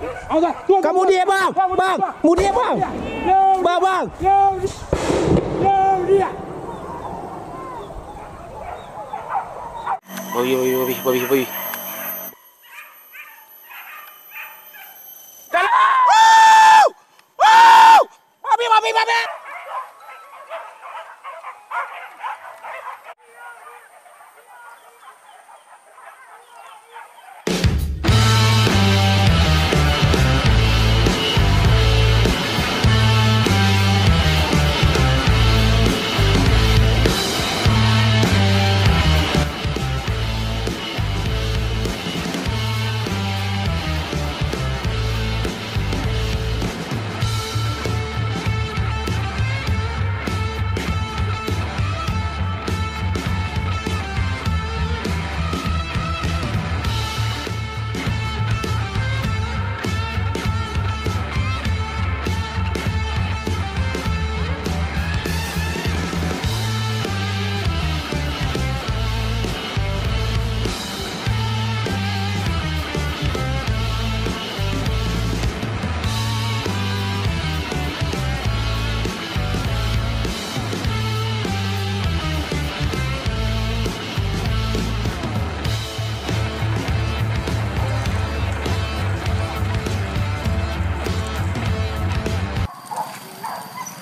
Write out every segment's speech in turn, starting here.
Kamu dia bang, bang, mu dia bang, bang. Babi. Babi.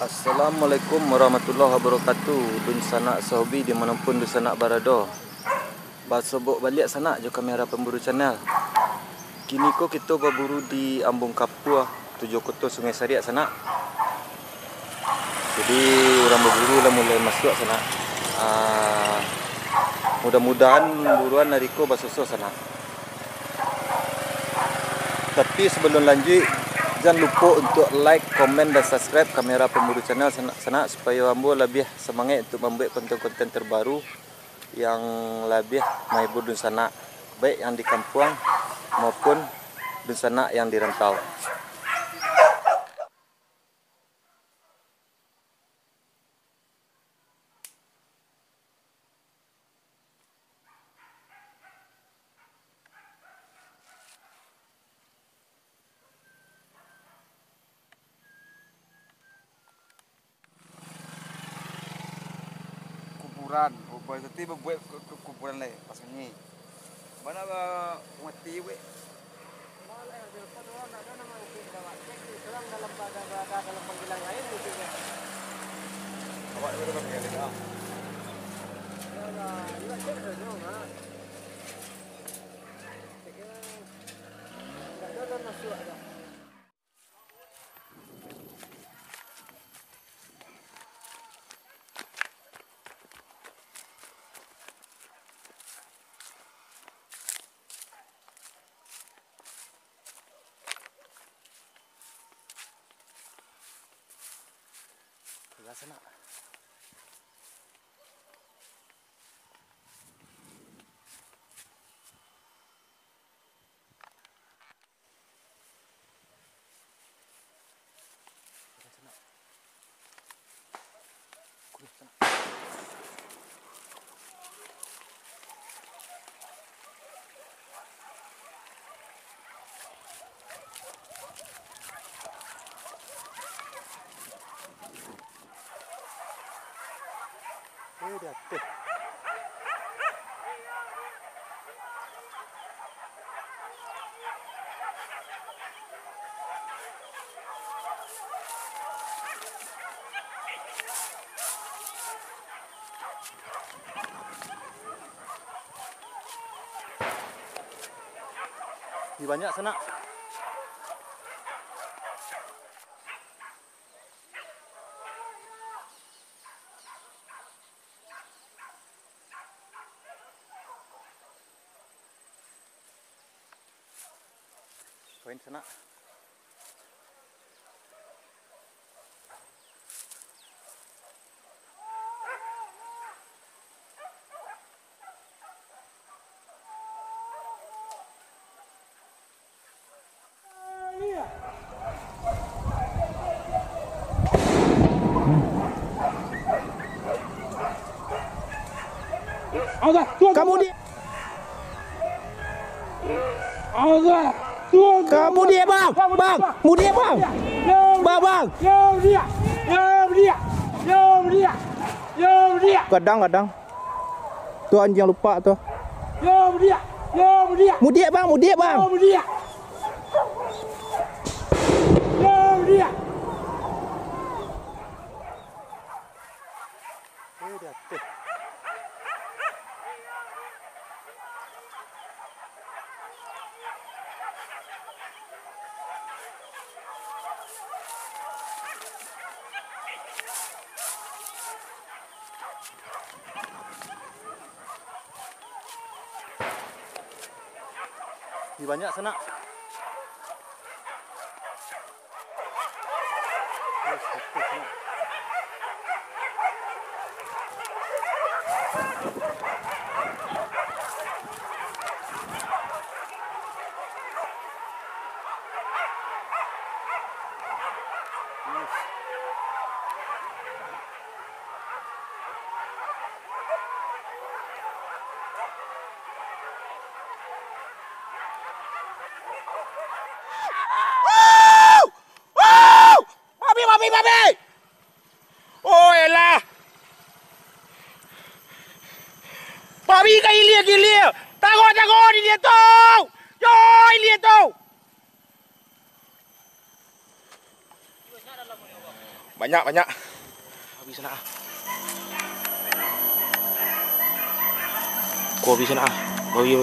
Assalamualaikum warahmatullahi wabarakatuh. Dun sanak sahabi dimanapun dun sanak berada. Basobok balik sanak jo kamera pemburu channel. Kini ko kita berburu di Ambung Kapua, tujuh kota Sungai Sariak sanak. Jadi orang berburu lah mulai masuk sanak. Mudah-mudahan buruan hari ko basusuh sanak. Tapi sebelum lanjut, jangan lupa untuk like, komen dan subscribe kamera pemburu channel sanak supaya ambo lebih semangat untuk membuat konten-konten terbaru yang lebih menghibur dun sanak, baik yang di kampung maupun dun sanak yang di rantau. Kuburan, tadi membuat kuburan lain pas ini. Mana mati we? Mana ada orang ada nama orang dalam dalam panggilan lain gitu kan. Awak itu kan yang ada. Ya, ini cek saja enggak. Enggak ada masuk ada. Sana. Dia tuh. Di banyak sana. Poin sana. Kamu di. Kamu dia bang. Bang, mu dia bang. Bang. Kadang. Tu anjing lupa tu. Mudik bang. Banyak sana. Babi. Oh elah. Babi ka ilia. Tago di dia tu. Yo ilia tu. Banyak. Babi sana. Kau babi sana. Babi.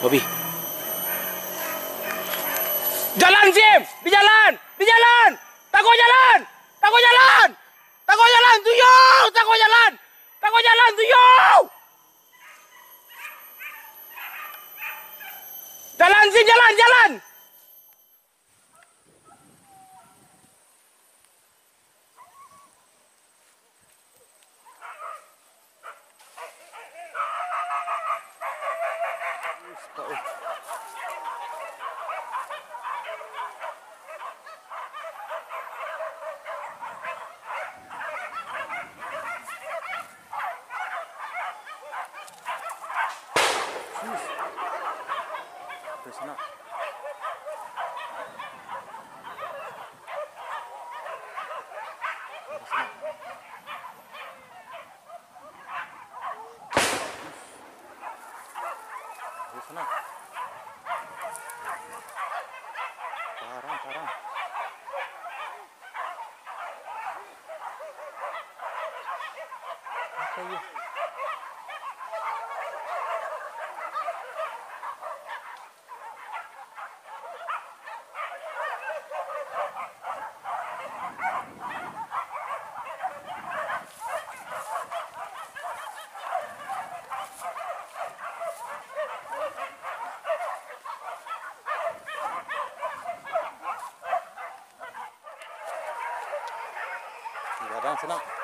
Babi. Jalan Sim, di jalan. Takut jalan. Tuyul, takut jalan. Tuyul. Jalan Sim, jalan. Sana. Parang. Apa ya? Kadang senang.